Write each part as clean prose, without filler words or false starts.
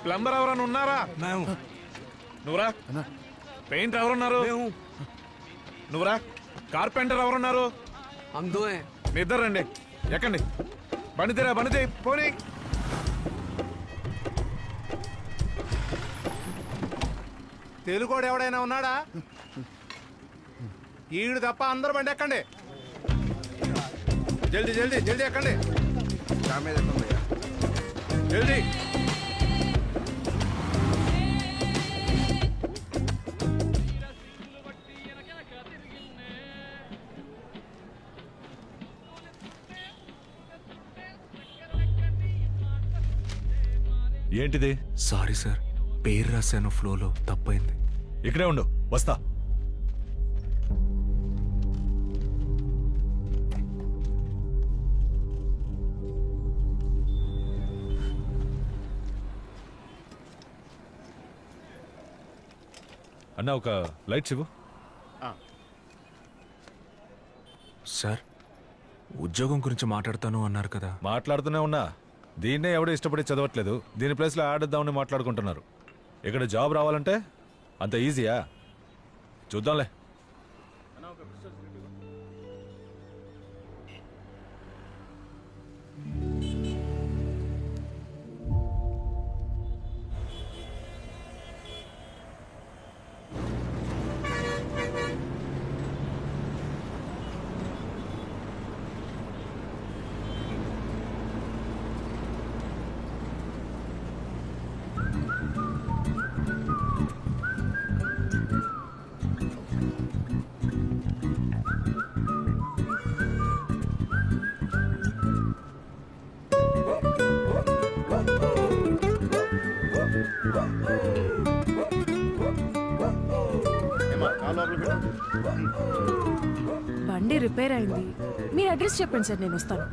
Plumber ఎవరన్నా ఉన్నారా? నువ్వురా. పెయింటర్ ఎవరున్నారు? నువ్వురా. కార్పెంటర్ ఎవరున్నారు? మీ ఇద్దరు రండి, ఎక్కండి. బండి తీరా, బండి తీ, పోనీ. తెలుగోడు ఎవడైనా ఉన్నాడా? ఈడు తప్ప అందరూ బండి ఎక్కండి. జల్దీ జల్దీ జల్దీ ఎక్కండి. జల్దీ. ఏంటిది? సారీ సార్, పేరు రాశాను ఫ్లోలో, తప్పైంది. ఇక్కడే ఉండు, వస్తా. అన్న, ఒక లైట్స్ ఇవ్వు. సార్, ఉద్యోగం గురించి మాట్లాడతాను అన్నారు కదా. మాట్లాడుతూనే ఉన్నా. దీన్నే ఎవడో ఇష్టపడి చదవట్లేదు. దీని ప్లేస్లో ఆడేద్దామని మాట్లాడుకుంటున్నారు. ఇక్కడ జాబ్ రావాలంటే అంత ఈజీయా? చూద్దాంలే. బండి రిపేర్ అయింది. మీరు అడ్రస్ చెప్పండి సార్, నేను వస్తాను.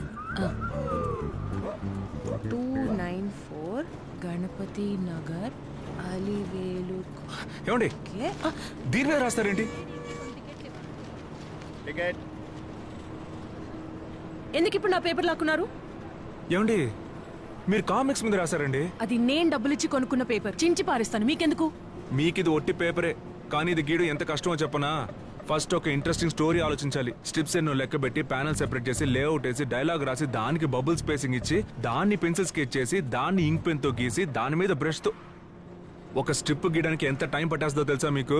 294 గణపతి నగర్, అలివేలు. ఏమండి, దీని మీద రాస్తారేంటి? ఎందుకు ఇప్పుడు నా పేపర్ లాక్కున్నారు? ఏమండి, మీరు కామిక్స్ మీద రాశారండి. అది నేను డబ్బులిచ్చి కొనుక్కున్న పేపర్, చించి పారేస్తాను. మీకెందుకు? మీకు ఇది ఒట్టి పేపరే, కానీ ఇది గీయడం ఎంత కష్టమో చెప్పనా? ఫస్ట్ ఒక ఇంట్రెస్టింగ్ స్టోరీ ఆలోచించాలి. స్ట్రిప్స్ ఎన్నో లెక్క పెట్టి ప్యానల్ సెపరేట్ చేసి లేఅవుట్ వేసి డైలాగ్ రాసి దానికి బబుల్ స్పేసింగ్ ఇచ్చి దాన్ని పెన్సిల్ స్కెచ్ చేసి దాన్ని ఇంక్ పెన్ తో గీసి దాని మీద బ్రష్ తో ఒక స్ట్రిప్ గీయడానికి ఎంత టైం పట్టేస్తుందో తెలుసా మీకు?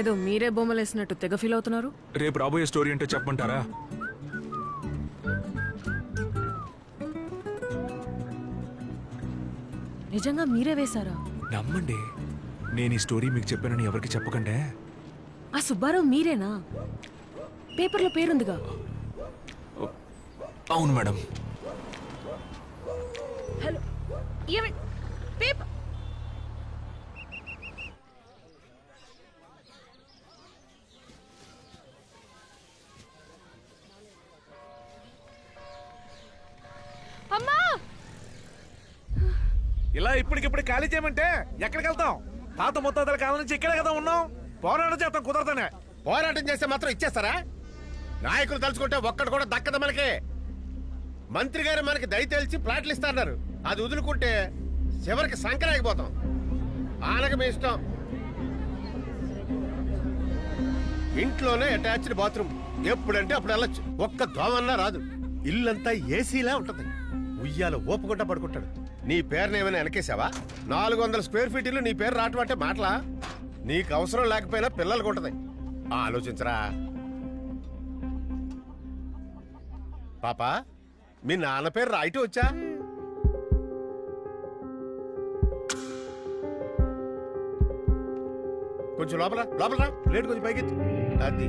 ఏదో మీరే బొమ్మలు వేసినట్టు తెగ ఫీల్ అవుతున్నారు. రేపు రాబోయే స్టోరీ అంటే చెప్పమంటారా? నిజంగా మీరే వేశారా? నమ్మండి, నేను ఈ స్టోరీ మీకు చెప్పానని ఎవరికి చెప్పకండే. ఆ సుబ్బారావు మీరేనా? పేపర్లో పేరుందిగా. అవును మేడం. Hello, paper. అమ్మా, ఇలా ఇప్పటికిప్పుడు ఖాళీ చేయమంటే ఎక్కడికి వెళ్తాం? తాత ముత్తాతల కాలం నుంచి ఇక్కడే కదా ఉన్నాం. పోరాటం చేస్తాం, కుదరతానే. పోరాటం చేస్తే మాత్రం ఇచ్చేస్తారా? నాయకులు తలుచుకుంటే ఒక్కడు కూడా దక్కదు మనకి. మంత్రి గారు మనకి దయ తెలిసి ప్లాట్లు ఇస్తారన్నారు. అది వదులుకుంటే చివరికి సంకరాగిపోతాం. ఆనక మీ ఇష్టం. ఇంట్లోనే అటాచ్డ్ బాత్రూమ్, ఎప్పుడంటే అప్పుడు వెళ్ళొచ్చు. ఒక్క దోమన్నా రాదు. ఇల్లంతా ఏసీలా ఉంటది. ఉయ్యాల ఓపుకుంటా పడుకుంటాడు. నీ పేరుని ఏమైనా వెనకేసావా? 400 స్క్వేర్ ఫీట్ ఇల్లు నీ పేరు రావటం అంటే మాటలా? నీకు అవసరం లేకపోయినా పిల్లలకు ఉంటది. ఆలోచించరా పాపా. మీ నాన్న పేరు రాయటం వచ్చా? కొంచెం లోపల లోపల రా. ప్లేట్ కొంచెం పైకి అది.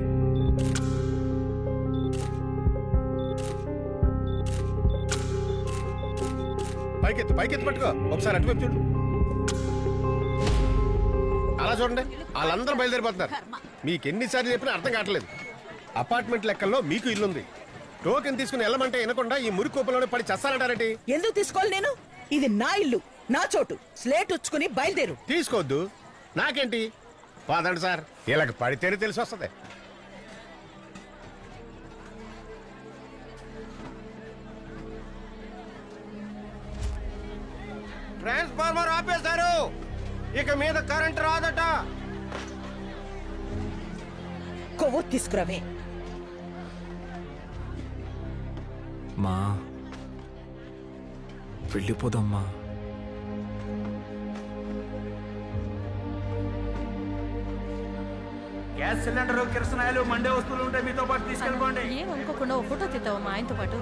పైకెత్తు పట్టుకో. ఒకసారి అటువైపు చూడు. అలా చూడండి, వాళ్ళందరూ బయలుదేరిపోతున్నారు. మీకు ఎన్నిసార్లు చెప్పినా అర్థం కావట్లేదు. అపార్ట్మెంట్ లెక్కల్లో మీకు ఇల్లుంది. టోకెన్ తీసుకుని వెళ్ళమంటే వినకుండా ఈ మురికి కూపంలోనే పడి చస్తానంటారేంటి? ఎందుకు తీసుకోవాలి? నేను ఇది నా ఇల్లు, నా చోటు. స్లేట్ ఉచ్చుకుని బయలుదేరు. తీసుకోవద్దు, నాకేంటి? పదండి సార్, వీళ్ళకి పడితేనే తెలిసి వస్తుంది. ట్రాన్స్ఫార్మర్ ఆపేశారు, ఇక మీద కరెంట్ రాదట. కొవ్వు తీసుకురావే. మా వెళ్ళిపోదమ్మా. గ్యాస్ సిలిండర్ కిరసనాయలు మండే వస్తువులు ఉంటే మీతో పాటు తీసుకెళ్ళిపోండి. ఏం అనుకోకుండా ఒక ఫోటో తీద్దాం మా ఆయనతో పాటు.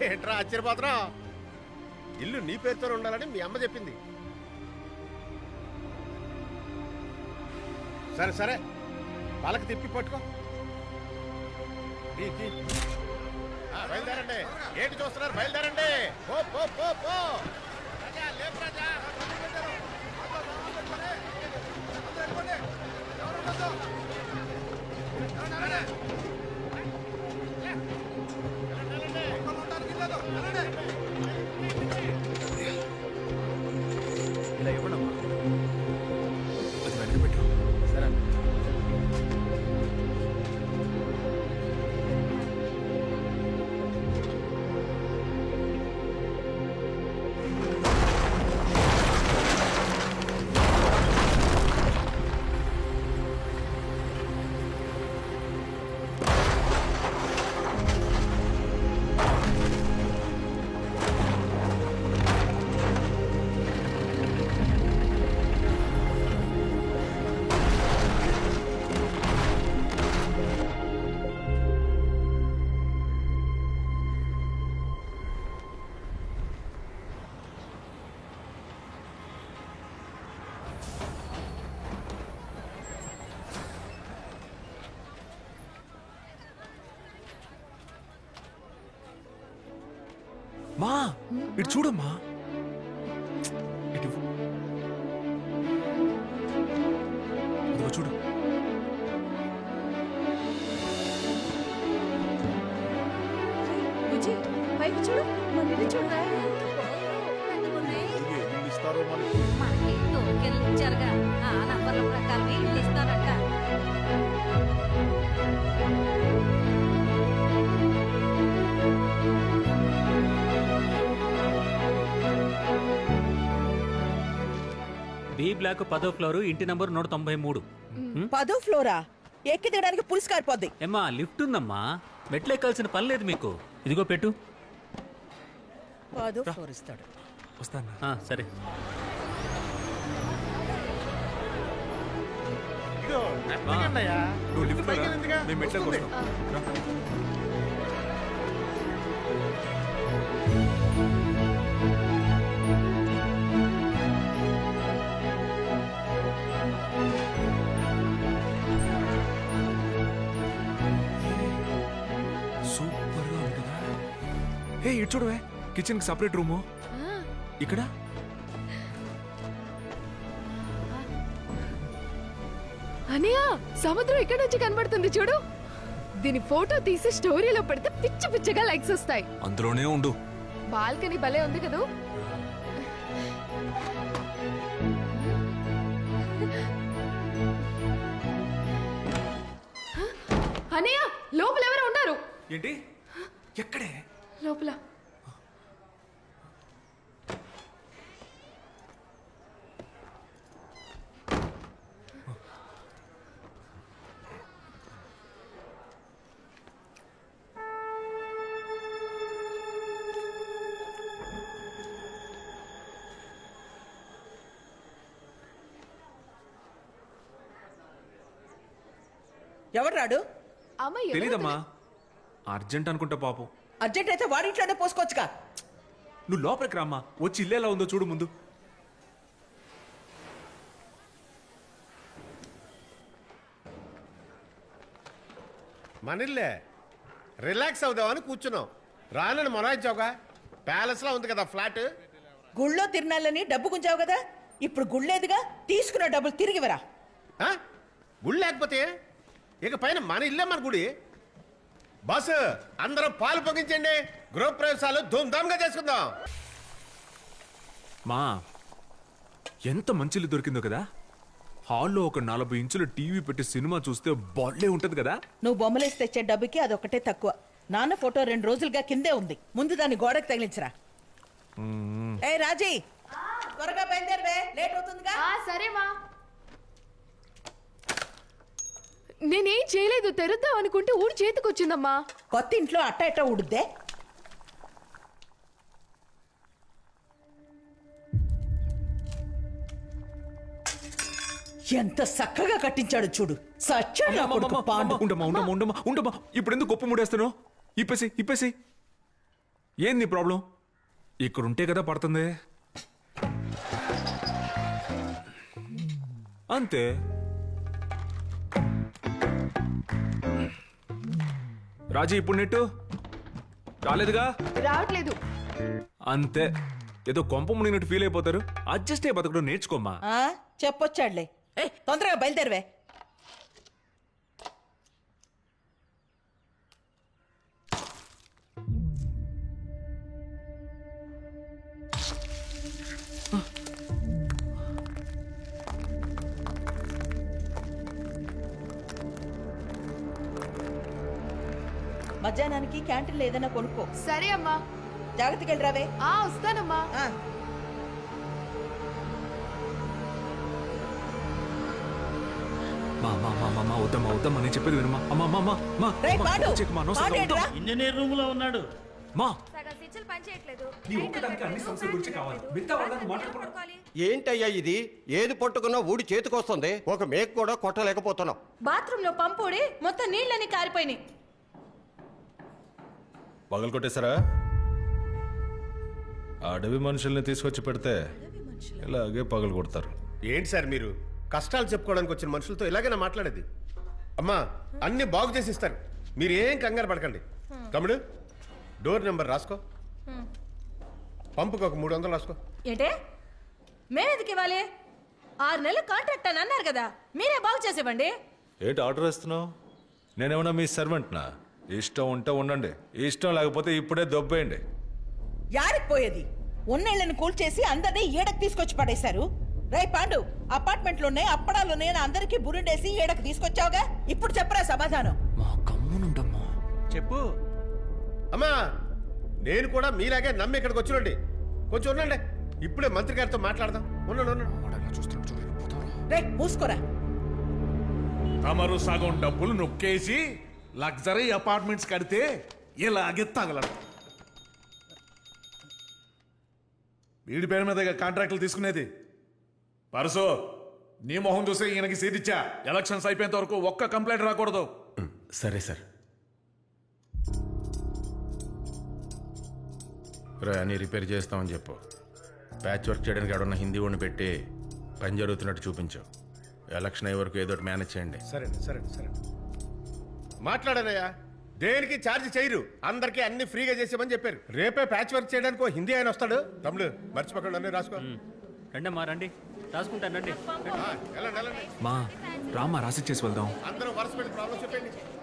ఏంట్రా ఆశ్చర్యపోతున్నా? ఇల్లు నీ పేరుతో ఉండాలని మీ అమ్మ చెప్పింది. సరే సరే, వాళ్ళకి తిప్పి పట్టుకో. బయలుదేరండి. ఏంటి చూస్తున్నారు? బయలుదేరండి. పో పో పో పో. రాజా, లేపు రాజా. ఇలా ఇవ్వడమ్మా. అది వెనక పెట్టు. సరే. మా ఇటు చూడమ్మా. ఇటు ఇవ్వు. ఇదిగో చూడు. బుజ్జి, పైకి చూడు, మన ఇల్లు చూడరా. మనకి టోకెన్లు ఇచ్చారుగా, ఆ నంబర్ల ప్రకారమే ఇల్లు ఇస్తారంట. బి బ్లాక్ 10వ ఫ్లోర్, ఇంటి నంబర్ 193. 10వ ఫ్లోరా? ఎక్కి దిగడానికి పులుసు కారిపోద్ది. ఏమ్మా లిఫ్ట్ ఉందమ్మా, మెట్లు ఎక్కాల్సిన పని లేదు మీకు. ఇదిగో పెట్టు. 10వ ఫ్లోర్ ఇస్తాడు. వస్తాను. సరే. నువ్వు లిఫ్ట్ మేము మెట్లకు వస్తాం. రా. సూపర్ గా ఉంది కదా. హే ఇటు చూడవే, కిచెన్ కి సపరేట్ రూము. ఇక్కడ అనియా, సముద్రం ఇక్కడ నుంచి కనబడుతుంది చూడు. దీని ఫోటో తీసి స్టోరీలో పెడితే పిచ్చి పిచ్చిగా లైక్స్ వస్తాయి. అందులోనే ఉండు. బాల్కనీ భలే ఉంది కదూ. అనియా, లోపల ఎవరో ఉన్నారు. ఏంటి? ఎక్కడే? లోపల. ఎవడు రాడు? అమ్మ, ఎవరో తెలీదమ్మా. అర్జెంట్ అనుకుంటా పాపం. అర్జెంట్ అయితే వాడింట్లోనే పోసుకోవచ్చుగా. నువ్వు లోపలికి రామ్మా, వచ్చి ఇల్లు ఎలా ఉందో చూడు ముందు. మనిల్లే రిలాక్స్ అవుదామని కూర్చున్నాం. రానని మొరాయిచ్చావుగా. ప్యాలెస్ లా ఉంది కదా ఫ్లాట్. గుళ్ళో తిరణాలని డబ్బు గుంజావు కదా, ఇప్పుడు గుళ్ళేదిగా, తీసుకున్న డబ్బులు తిరిగివరా. ఆ? గుడి లేకపోతే ఇక పైన మన ఇల్లే మన గుడి. బాస్, అందరం పాలు పొంగించండి. గృహప్రవేశాలు ధూమ్ధామ్గా చేసుకుందాం. మా ఎంత మంచి ఇల్లు దొరికిందో కదా. హాల్లో ఒక 40 ఇంచుల టీవీ పెట్టి సినిమా చూస్తే బాలే ఉంటది కదా. నువ్వు బొమ్మలేసి తెచ్చే డబ్బుకి అదొకటే తక్కువ. నాన్న ఫోటో 2 రోజులుగా కిందే ఉంది. ముందు దాన్ని గోడకు తగిలించరా. ఏ రాజీ, త్వరగా బయలుదేరవే, లేట్ అవుతుందిగా. సరేమా. నేనేం చేయలేదు, తెరుద్దాం అనుకుంటే ఊడి చేతికొచ్చిందమ్మా. కొత్త ఇంట్లో అట్ట ఇట్ట ఉడుద్దే. ఎంత చక్కగా కట్టించాడు చూడు. సచ్చాడు నా కొడుకు పాండు. ఉండమ్మా. ఇప్పుడు ఎందుకు గొప్ప ముడేస్తున్నావు? ఇప్పేసి. ఏంది నీ ప్రాబ్లం? ఇక్కడ ఉంటే కదా పడుతుంది. అంతే. రాజీ ఇప్పుడు నెట్టు రాలేదుగా. రావట్లేదు. అంతే. ఏదో కొంప మునిగినట్టు ఫీల్ అయిపోతారు. అడ్జస్ట్ అయ్యి బతకడం నేర్చుకోమ్మా. ఆ, చెప్పొచ్చాడులే. ఏ తొందరగా బయలుదేరవే. మధ్యాహ్నానికి క్యాంటీన్లో ఏదైనా కొనుక్కో. సరే అమ్మా. జాగ్రత్తగా వెళ్ళరావే. వస్తానమ్మా. మా వద్దమ్మా నేను చెప్పేది వినమ్మా. అమ్మా రేయ్ పాండు, పాండు ఏంట్రా? ఇంజనీర్ రూమ్ లో ఉన్నాడు. మా సగం స్విచ్లు పనిచేయట్లేదు. నీ ఒక్కదానికి అన్ని సమస్యల గురించి కావాలి. మిగతా వాళ్ళని మాట్లాడుకోవడం. ఏంటయ్యా ఇది? ఏది పట్టుకున్నా ఊడి చేతికొస్తుంది. ఒక మేక కూడా కొట్టలేకపోతున్నాం. బాత్రూమ్ లో పంపుడి మొత్తం నీళ్ళని కారిపోయినాయి. పగలు కొట్టేశారా? ఆ అడవి మనుషుల్ని తీసుకొచ్చి పెడితే ఇలాగే పగలు కొడతారు. ఏంటి సార్ మీరు కష్టాలు చెప్పుకోవడానికి వచ్చిన మనుషులతో ఇలాగైనా మాట్లాడేది? అమ్మా, అన్ని బాగు చేసి ఇస్తారు. మీరు ఏం కంగారు పడకండి. తమ్ముడు, డోర్ నెంబర్ రాసుకో. పంపుకు ఒక 300 రాసుకో. ఏంటే మేమెందుకు ఇవ్వాలి? 6 నెలలు కాంట్రాక్ట్ అని అన్నారు కదా, మీరే బాగు చేసేవ్వండి. ఏంటి ఆర్డర్ ఇస్తున్నావు? నేనేమన్నా మీ సర్వెంట్నా? ఇష్టం ఉంటే ఉండండి, ఇష్టం లేకపోతే ఇప్పుడే దొబ్బేయండి. యారికి పోయేది? ఉన్నేళ్లను కూల్చేసి అందరినీ ఈడకు తీసుకొచ్చి పడేశారు. రై పాండు, అపార్ట్మెంట్లోనే అప్పడాలునే అందరికీ బురుండేసి ఈడకు తీసుకొచ్చావుగా. ఇప్పుడు చెప్పరా సమాధానం. మా కమ్మునుండమ్మా. చెప్పు. అమ్మా, నేను కూడా మీలాగే నమ్మి ఇక్కడికి వచ్చినండి. కొంచెం ఉండండి, ఇప్పుడే మంత్రి గారితో మాట్లాడదాం. ఉండండి. రే మూసుకోరా. తమరు సగం డబ్బులు నొక్కేసి లగ్జరీ అపార్ట్మెంట్స్ కడితే ఇలాగే తగలడు. వీడి పేరు మీద కాంట్రాక్టులు తీసుకునేది. పరసు, నీ మొహం చూసే ఈయనకి సీటిచ్చా. ఎలక్షన్స్ అయిపోయేంత వరకు ఒక్క కంప్లైంట్ రాకూడదు. సరే సార్. అని రిపేర్ చేస్తామని చెప్పు. ప్యాచ్ వర్క్ చేయడానికి ఎవడన్నా హిందీ వాడిని పెట్టి పని జరుగుతున్నట్టు చూపించు. ఎలక్షన్ అయ్యే వరకు ఏదో ఒకటి మేనేజ్ చేయండి. సరే మాట్లాడానయ్యా. దేనికి ఛార్జ్ చేయరు. అందరికీ అన్ని ఫ్రీగా చేసామని చెప్పారు. రేపే ప్యాచ్ వర్క్ చేయడానికి ఓ హిందీ ఆయన వస్తాడు. తమ్ముడు మర్చిపోకండి, అన్నీ రాసుకో. రండమ్మా రండి, రాసుకుంటానండి. వెళ్ళండి. మా రామ్మా రాసిచ్చేసి వెళ్దాం. అందరూ వరుస పెట్టి ప్రాబ్లం చెప్పండి.